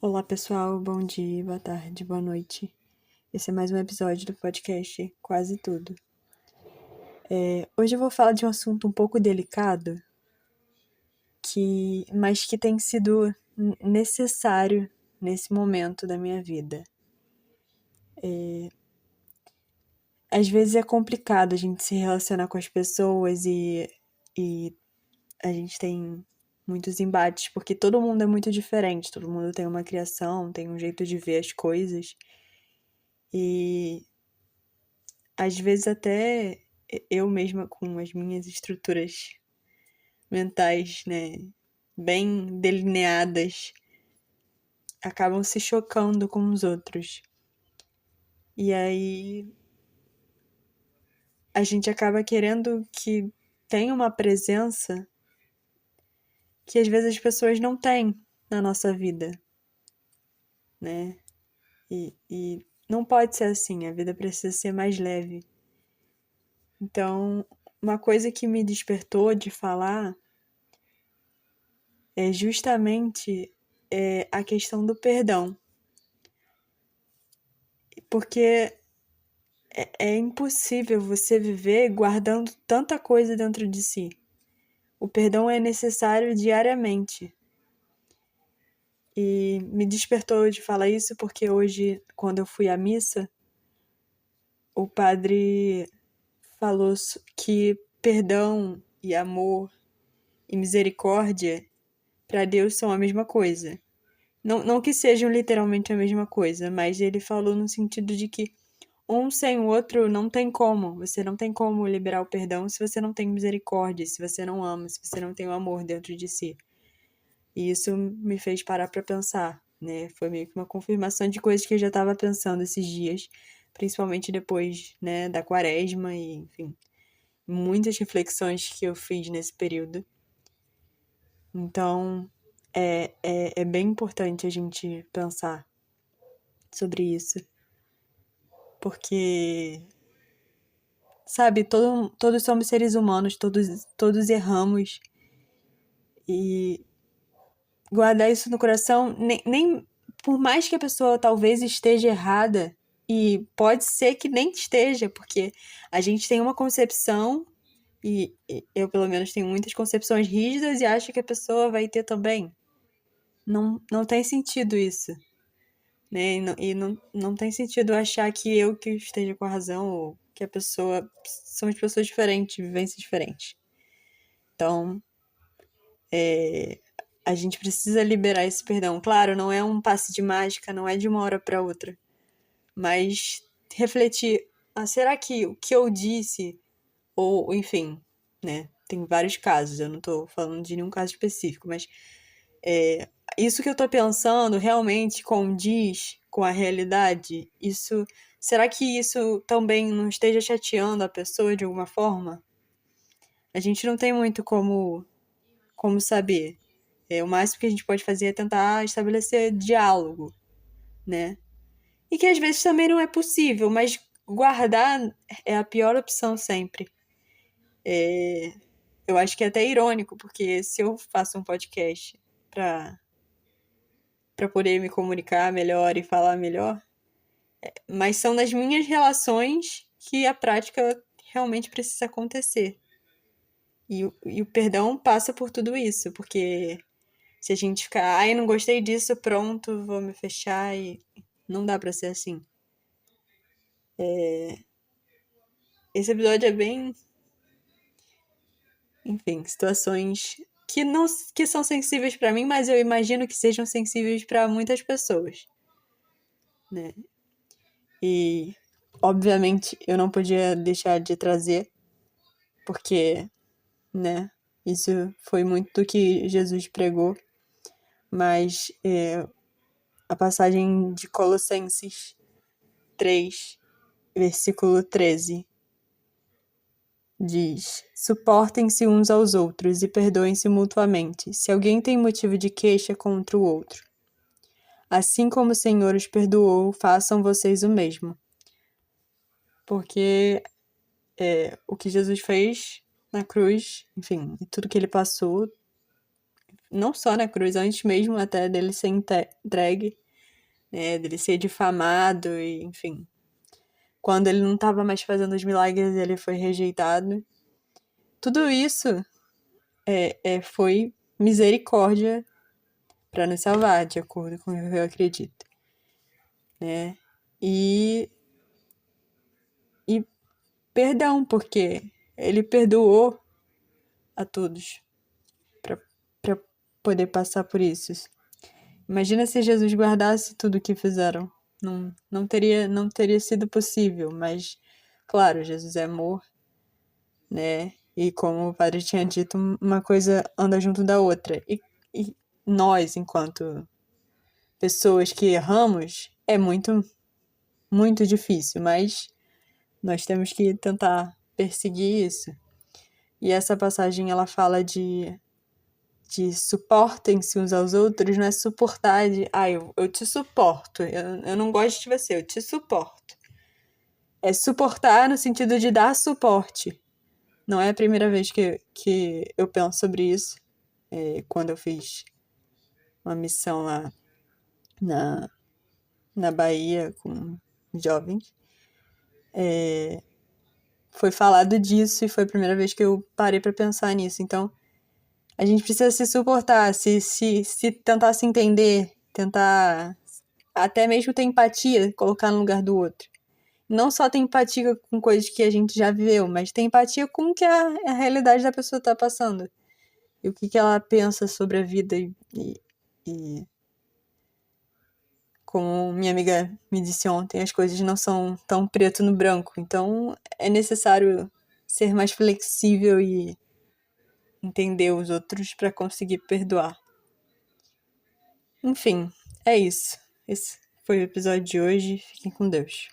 Olá pessoal, bom dia, boa tarde, boa noite. Esse é mais um episódio do podcast Quase Tudo. Hoje eu vou falar de um assunto um pouco delicado, mas que tem sido necessário nesse momento da minha vida. Às vezes é complicado a gente se relacionar com as pessoas e a gente tem muitos embates, porque todo mundo é muito diferente, todo mundo tem uma criação, tem um jeito de ver as coisas. E às vezes até eu mesma com as minhas estruturas mentais, né, bem delineadas, acabam se chocando com os outros. E aí a gente acaba querendo que tenha uma presença que às vezes as pessoas não têm na nossa vida, né? E não pode ser assim, a vida precisa ser mais leve. Então, uma coisa que me despertou de falar é justamente a questão do perdão. Porque é impossível você viver guardando tanta coisa dentro de si. O perdão é necessário diariamente. E me despertou de falar isso porque hoje, quando eu fui à missa, o padre falou que perdão e amor e misericórdia para Deus são a mesma coisa. Não que sejam literalmente a mesma coisa, mas ele falou no sentido de que um sem o outro não tem como. Você não tem como liberar o perdão se você não tem misericórdia, se você não ama, se você não tem o amor dentro de si. E isso me fez parar para pensar, né? Foi meio que uma confirmação de coisas que eu já estava pensando esses dias, principalmente depois, né, da quaresma e, enfim, muitas reflexões que eu fiz nesse período. Então, é bem importante a gente pensar sobre isso. Porque, sabe, todos somos seres humanos, todos erramos. E guardar isso no coração, nem por mais que a pessoa talvez esteja errada, e pode ser que nem esteja, porque a gente tem uma concepção, e eu pelo menos tenho muitas concepções rígidas e acho que a pessoa vai ter também. Não tem sentido isso, né? E não tem sentido achar que eu que esteja com a razão, ou que a pessoa... Somos pessoas diferentes, vivências diferentes. Então, a gente precisa liberar esse perdão. Claro, não é um passe de mágica, não é de uma hora para outra. Mas refletir, será que o que eu disse, ou enfim, né? Tem vários casos, eu não tô falando de nenhum caso específico, mas isso que eu tô pensando realmente condiz com a realidade? Será que isso também não esteja chateando a pessoa de alguma forma? A gente não tem muito como saber. O máximo que a gente pode fazer é tentar estabelecer diálogo, né? E que às vezes também não é possível, mas guardar é a pior opção sempre. Eu acho que é até irônico, porque se eu faço um podcast para poder me comunicar melhor e falar melhor, mas são nas minhas relações que a prática realmente precisa acontecer. E o perdão passa por tudo isso, porque se a gente ficar, ai, não gostei disso, pronto, vou me fechar, e não dá pra ser assim. Esse episódio é bem, enfim, situações que não que são sensíveis pra mim, mas eu imagino que sejam sensíveis pra muitas pessoas, né? E obviamente eu não podia deixar de trazer, porque, né, isso foi muito do que Jesus pregou, mas a passagem de Colossenses 3, versículo 13, diz: suportem-se uns aos outros e perdoem-se mutuamente, se alguém tem motivo de queixa contra o outro. Assim como o Senhor os perdoou, façam vocês o mesmo. Porque o que Jesus fez na cruz, enfim, e tudo que ele passou, não só na cruz, antes mesmo até dele ser entregue, né, dele ser difamado e, enfim. Quando ele não estava mais fazendo os milagres, ele foi rejeitado. Tudo isso foi misericórdia para nos salvar, de acordo com o que eu acredito, né? E perdão, porque ele perdoou a todos para poder passar por isso. Imagina se Jesus guardasse tudo o que fizeram. Não teria sido possível, mas, claro, Jesus é amor, né? E como o padre tinha dito, uma coisa anda junto da outra. E nós, enquanto pessoas que erramos, é muito, muito difícil, mas nós temos que tentar perseguir isso. E essa passagem, ela fala de suportem-se uns aos outros, não é suportar de, eu te suporto, eu não gosto de você, eu te suporto. É suportar no sentido de dar suporte. Não é a primeira vez que eu penso sobre isso. Quando eu fiz uma missão lá na Bahia com jovens, foi falado disso e foi a primeira vez que eu parei para pensar nisso. Então, a gente precisa se suportar, se tentar se entender, tentar até mesmo ter empatia, colocar no lugar do outro. Não só ter empatia com coisas que a gente já viveu, mas ter empatia com o que a realidade da pessoa está passando. E o que ela pensa sobre a vida. E como minha amiga me disse ontem, as coisas não são tão preto no branco. Então é necessário ser mais flexível e entender os outros para conseguir perdoar. Enfim, é isso. Esse foi o episódio de hoje. Fiquem com Deus.